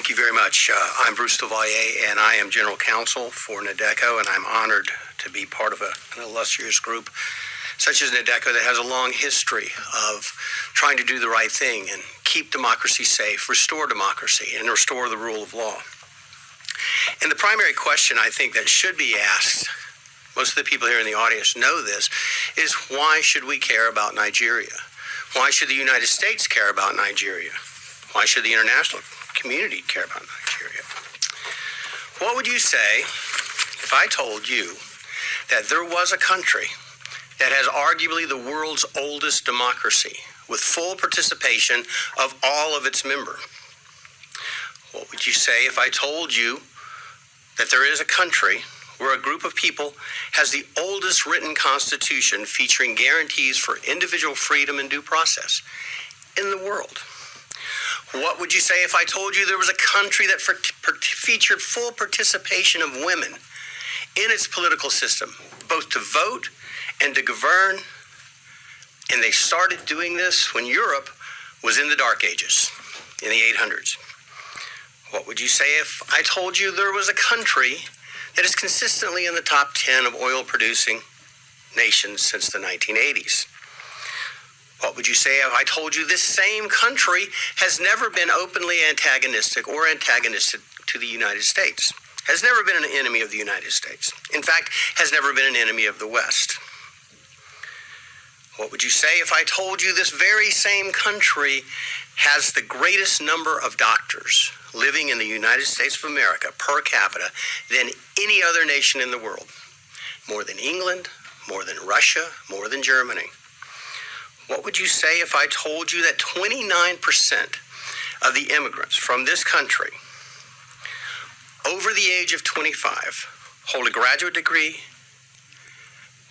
Thank you very much. I'm Bruce Devalle, and I am General Counsel for NADECO, and I'm honored to be part of an illustrious group such as NADECO that has a long history of trying to do the right thing and keep democracy safe, restore democracy, and restore the rule of law. And the primary question I think that should be asked, most of the people here in the audience know this, is why should we care about Nigeria? Why should the United States care about Nigeria? Why should the international community care about Nigeria? What would you say if I told you that there was a country that has arguably the world's oldest democracy with full participation of all of its members? What would you say if I told you that there is a country where a group of people has the oldest written constitution featuring guarantees for individual freedom and due process in the world? What would you say if I told you there was a country that featured full participation of women in its political system, both to vote and to govern? And they started doing this when Europe was in the Dark Ages, in the 800s. What would you say if I told you there was a country that is consistently in the top 10 of oil-producing nations since the 1980s? What would you say if I told you this same country has never been openly antagonistic or antagonistic to the United States, has never been an enemy of the United States, in fact, has never been an enemy of the West? What would you say if I told you this very same country has the greatest number of doctors living in the United States of America per capita than any other nation in the world? More than England, more than Russia, more than Germany. What would you say if I told you that 29% of the immigrants from this country over the age of 25 hold a graduate degree,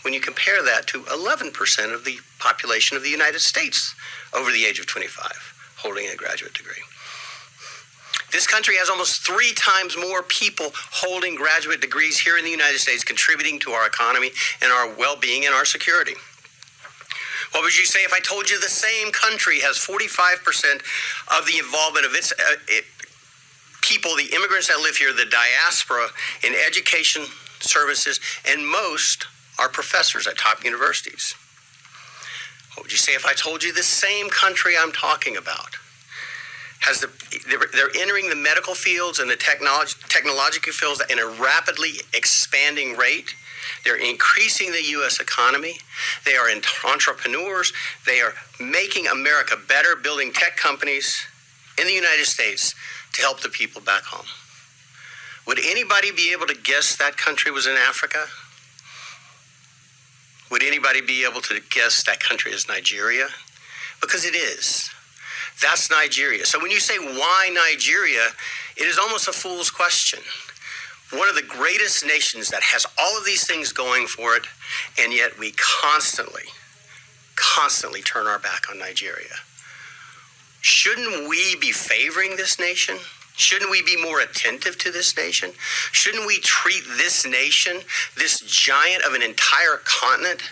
when you compare that to 11% of the population of the United States over the age of 25 holding a graduate degree? This country has almost 3 times more people holding graduate degrees here in the United States, contributing to our economy and our well-being and our security. What would you say if I told you the same country has 45% of the involvement of its people, the immigrants that live here, the diaspora, in education services, and most are professors at top universities? What would you say if I told you the same country I'm talking about they're entering the medical fields and the technological fields in a rapidly expanding rate? They're increasing the U.S. economy. They are entrepreneurs. They are making America better, building tech companies in the United States to help the people back home. Would anybody be able to guess that country was in Africa? Would anybody be able to guess that country is Nigeria? Because it is. That's Nigeria. So when you say, why Nigeria, it is almost a fool's question. One of the greatest nations that has all of these things going for it, and yet we constantly turn our back on Nigeria. Shouldn't we be favoring this nation? Shouldn't we be more attentive to this nation? Shouldn't we treat this nation, this giant of an entire continent,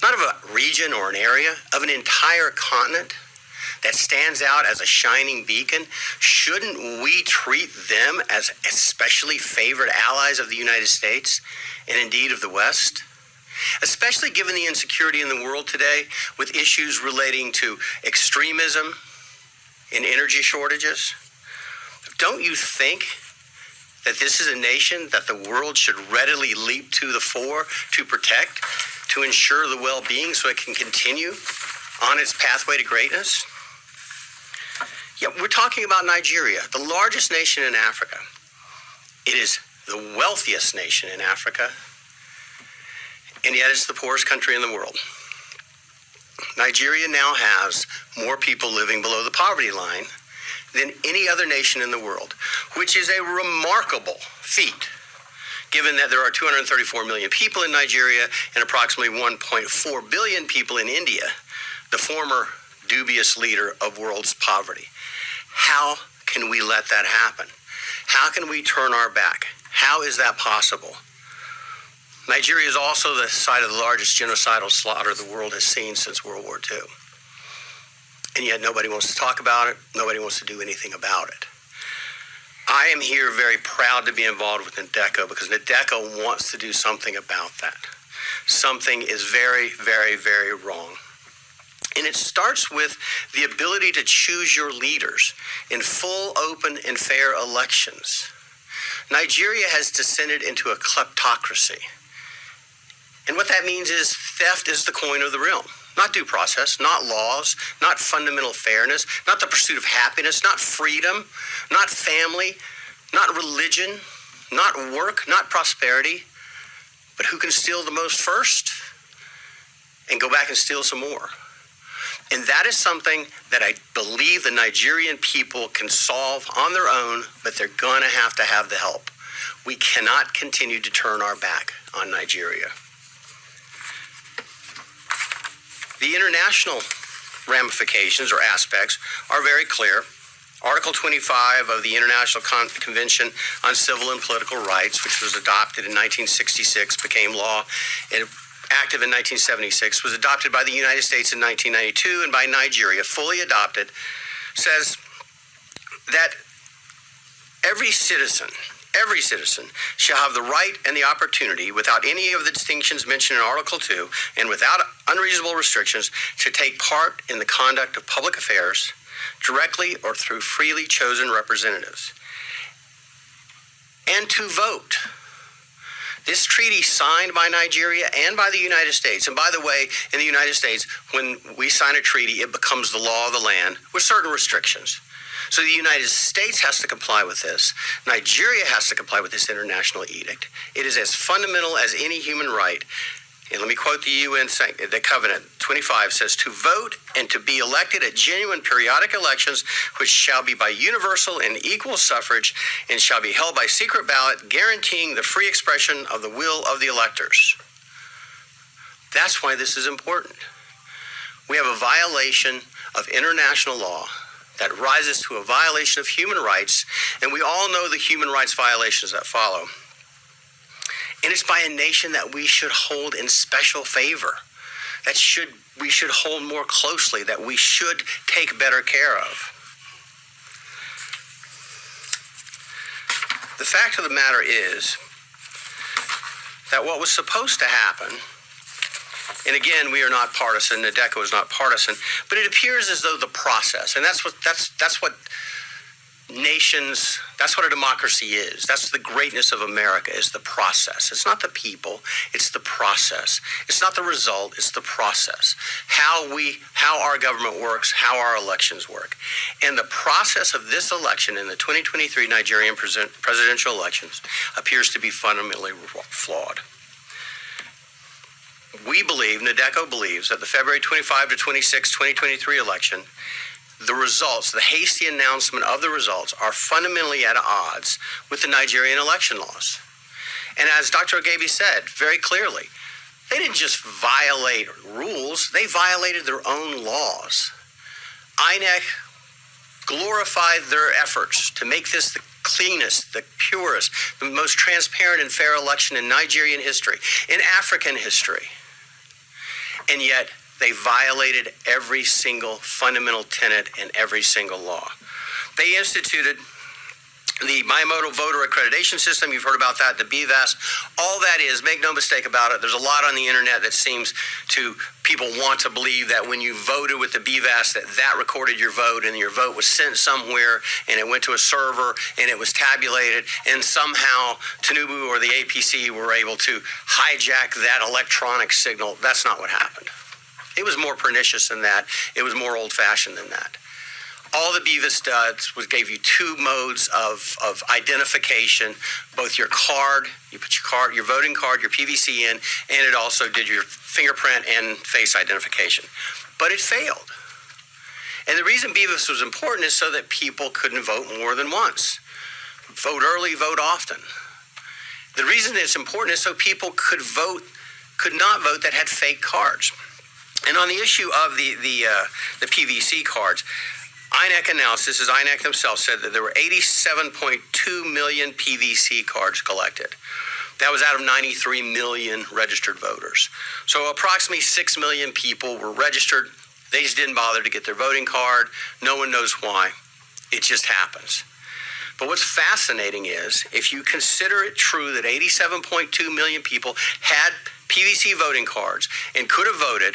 not of a region or an area, of an entire continent that stands out as a shining beacon? Shouldn't we treat them as especially favored allies of the United States and indeed of the West? Especially given the insecurity in the world today with issues relating to extremism and energy shortages. Don't you think that this is a nation that the world should readily leap to the fore to protect, to ensure the well-being so it can continue on its pathway to greatness? Yeah, we're talking about Nigeria, the largest nation in Africa. It is the wealthiest nation in Africa, and yet it's the poorest country in the world. Nigeria now has more people living below the poverty line than any other nation in the world, which is a remarkable feat, given that there are 234 million people in Nigeria and approximately 1.4 billion people in India, the former dubious leader of world's poverty. How can we let that happen? How can we turn our back? How is that possible? Nigeria is also the site of the largest genocidal slaughter the world has seen since World War II. And yet nobody wants to talk about it. Nobody wants to do anything about it. I am here very proud to be involved with NDECO because NDECO wants to do something about that. Something is very, very, very wrong. And it starts with the ability to choose your leaders in full, open, and fair elections. Nigeria has descended into a kleptocracy. And what that means is theft is the coin of the realm. Not due process, not laws, not fundamental fairness, not the pursuit of happiness, not freedom, not family, not religion, not work, not prosperity, but who can steal the most first and go back and steal some more. And that is something that I believe the Nigerian people can solve on their own, but they're going to have the help. We cannot continue to turn our back on Nigeria. The international ramifications or aspects are very clear. Article 25 of the International Convention on Civil and Political Rights, which was adopted in 1966, became law and active in 1976, was adopted by the United States in 1992 and by Nigeria, fully adopted, says that every citizen shall have the right and the opportunity, without any of the distinctions mentioned in Article 2 and without unreasonable restrictions, to take part in the conduct of public affairs directly or through freely chosen representatives, and to vote. This treaty signed by Nigeria and by the United States, and by the way, in the United States, when we sign a treaty, it becomes the law of the land with certain restrictions. So the United States has to comply with this. Nigeria has to comply with this international edict. It is as fundamental as any human right. And let me quote the UN, the Covenant 25 says, to vote and to be elected at genuine periodic elections, which shall be by universal and equal suffrage and shall be held by secret ballot, guaranteeing the free expression of the will of the electors. That's why this is important. We have a violation of international law that rises to a violation of human rights, and we all know the human rights violations that follow. And it's by a nation that we should hold in special favor, we should hold more closely, that we should take better care of. The fact of the matter is that what was supposed to happen, and again, we are not partisan, NDECO is not partisan, but it appears as though the process, and that's what nations, that's what a democracy is. That's the greatness of America, is the process. It's not the people, it's the process. It's not the result, it's the process. How our government works, how our elections work. And the process of this election in the 2023 Nigerian presidential elections appears to be fundamentally flawed. We believe, NDECO believes, that the February 25 to 26, 2023 election, the results, the hasty announcement of the results, are fundamentally at odds with the Nigerian election laws. And as Dr. Ogebi said very clearly, they didn't just violate rules, they violated their own laws. INEC glorified their efforts to make this the cleanest, the purest, the most transparent and fair election in Nigerian history, in African history. And yet, they violated every single fundamental tenet in every single law. They instituted the Bimodal Voter Accreditation System. You've heard about that, the BVAS. All that is, make no mistake about it, there's a lot on the internet that seems to, people want to believe that when you voted with the BVAS, that recorded your vote, and your vote was sent somewhere, and it went to a server, and it was tabulated, and somehow Tinubu or the APC were able to hijack that electronic signal. That's not what happened. It was more pernicious than that. It was more old-fashioned than that. All the BVAS does was gave you two modes of identification, both your card, you put your voting card, your PVC in, and it also did your fingerprint and face identification. But it failed. And the reason BVAS was important is so that people couldn't vote more than once. Vote early, vote often. The reason it's important is so people could not vote that had fake cards. And on the issue of the PVC cards, INEC announced, this is INEC themselves, said that there were 87.2 million PVC cards collected. That was out of 93 million registered voters. So approximately 6 million people were registered. They just didn't bother to get their voting card. No one knows why. It just happens. But what's fascinating is, if you consider it true that 87.2 million people had PVC voting cards and could have voted,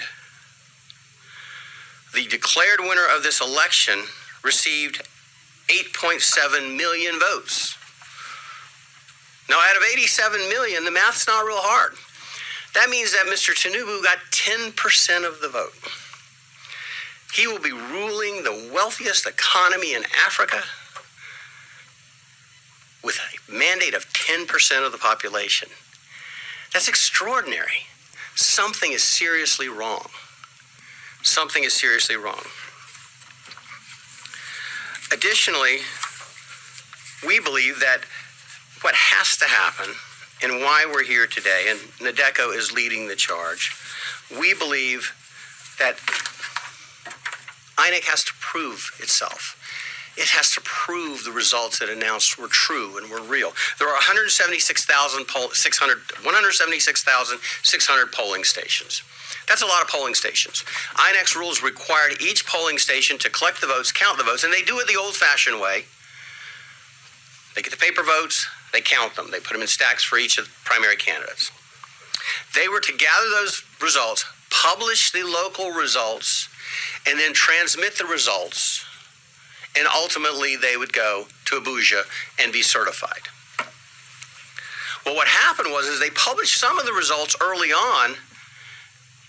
the declared winner of this election received 8.7 million votes. Now, out of 87 million, the math's not real hard. That means that Mr. Tinubu got 10% of the vote. He will be ruling the wealthiest economy in Africa with a mandate of 10% of the population. That's extraordinary. Something is seriously wrong. Something is seriously wrong. Additionally, we believe that what has to happen, and why we're here today, and NADECO is leading the charge, we believe that INEC has to prove itself. It has to prove the results it announced were true and were real. There are 176,600 polling stations. That's a lot of polling stations. INEC's rules required each polling station to collect the votes, count the votes, and they do it the old-fashioned way. They get the paper votes, they count them. They put them in stacks for each of the primary candidates. They were to gather those results, publish the local results, and then transmit the results, and ultimately they would go to Abuja and be certified. Well, what happened was they published some of the results early on,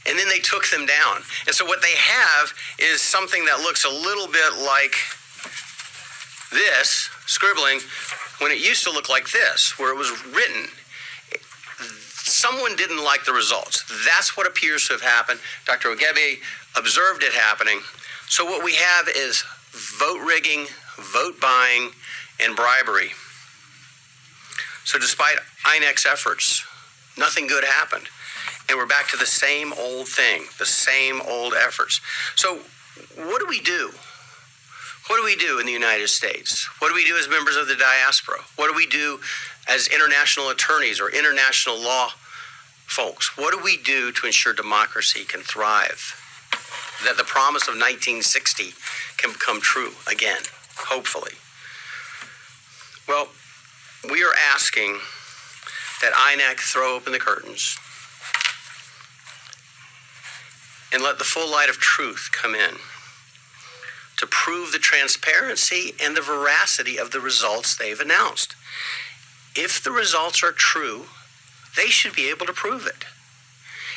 and then they took them down. And so what they have is something that looks a little bit like this, scribbling, when it used to look like this, where it was written. Someone didn't like the results. That's what appears to have happened. Dr. Ogebe observed it happening. So what we have is vote rigging, vote buying, and bribery. So despite INEC's efforts, nothing good happened. And we're back to the same old thing, the same old efforts. So what do we do? What do we do in the United States? What do we do as members of the diaspora? What do we do as international attorneys or international law folks? What do we do to ensure democracy can thrive? That the promise of 1960 can come true again, hopefully. Well, we are asking that INEC throw open the curtains and let the full light of truth come in to prove the transparency and the veracity of the results they've announced. If the results are true, they should be able to prove it.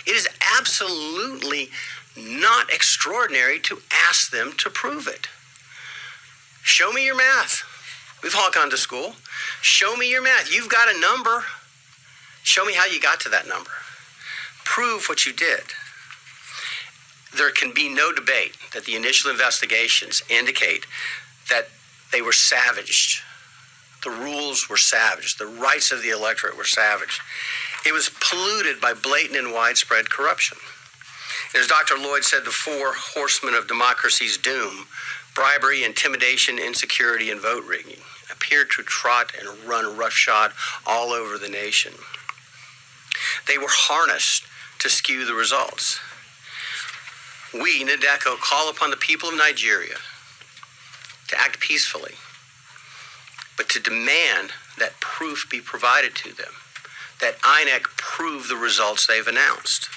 It is absolutely not extraordinary to ask them to prove it. Show me your math. We've all gone to school. Show me your math. You've got a number. Show me how you got to that number. Prove what you did. There can be no debate that the initial investigations indicate that they were savaged. The rules were savaged. The rights of the electorate were savaged. It was polluted by blatant and widespread corruption. As Dr. Lloyd said, the four horsemen of democracy's doom, bribery, intimidation, insecurity, and vote rigging, appeared to trot and run roughshod all over the nation. They were harnessed to skew the results. We, NADECO, call upon the people of Nigeria to act peacefully, but to demand that proof be provided to them, that INEC prove the results they've announced.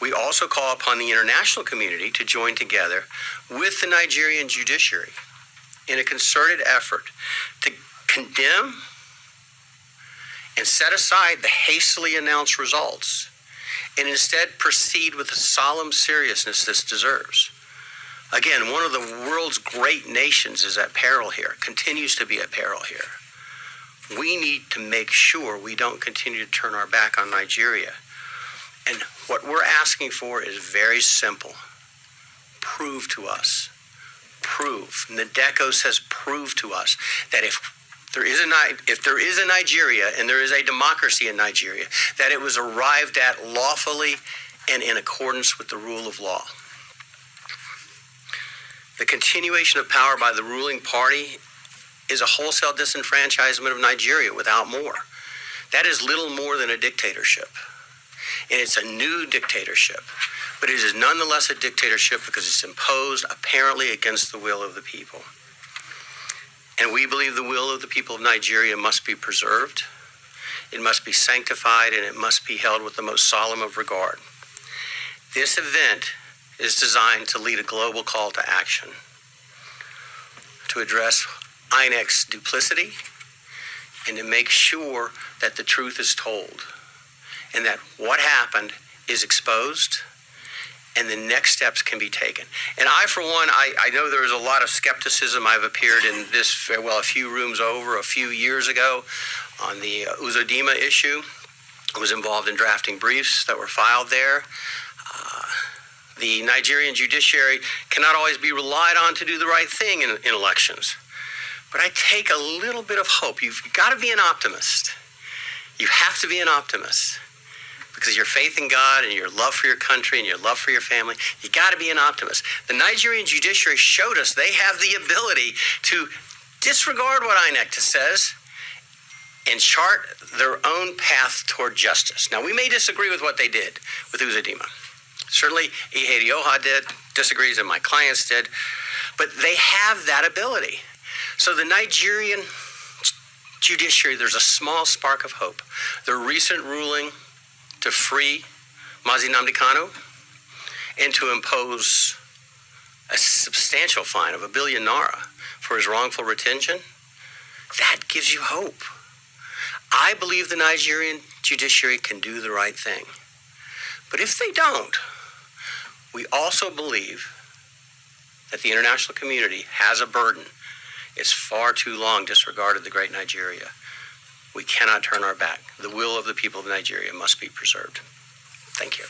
We also call upon the international community to join together with the Nigerian judiciary in a concerted effort to condemn and set aside the hastily announced results and instead proceed with the solemn seriousness this deserves. Again, one of the world's great nations is at peril here, continues to be at peril here. We need to make sure we don't continue to turn our back on Nigeria. And what we're asking for is very simple. Prove to us. Prove. NADECO says prove to us that if there is a Nigeria and there is a democracy in Nigeria, that it was arrived at lawfully and in accordance with the rule of law. The continuation of power by the ruling party is a wholesale disenfranchisement of Nigeria without more. That is little more than a dictatorship. And it's a new dictatorship. But it is nonetheless a dictatorship because it's imposed apparently against the will of the people. And we believe the will of the people of Nigeria must be preserved, it must be sanctified, and it must be held with the most solemn of regard. This event is designed to lead a global call to action, to address INEC's duplicity, and to make sure that the truth is told, and that what happened is exposed, and the next steps can be taken. And I, for one, I know there's a lot of skepticism. I've appeared in this, well, a few rooms over a few years ago on the Uzodinma issue. I was involved in drafting briefs that were filed there. The Nigerian judiciary cannot always be relied on to do the right thing in elections. But I take a little bit of hope. You've got to be an optimist. You have to be an optimist. Because your faith in God and your love for your country and your love for your family, you got to be an optimist. The Nigerian judiciary showed us they have the ability to disregard what INEC says and chart their own path toward justice. Now, we may disagree with what they did with Uzodinma. Certainly, Ihedioha did, disagrees, and my clients did, but they have that ability. So the Nigerian judiciary, there's a small spark of hope. Their recent ruling to free Mazi Nnamdi Kanu and to impose a substantial fine of 1 billion naira for his wrongful retention, that gives you hope. I believe the Nigerian judiciary can do the right thing. But if they don't, we also believe that the international community has a burden. It's far too long disregarded the great Nigeria. We cannot turn our back. The will of the people of Nigeria must be preserved. Thank you.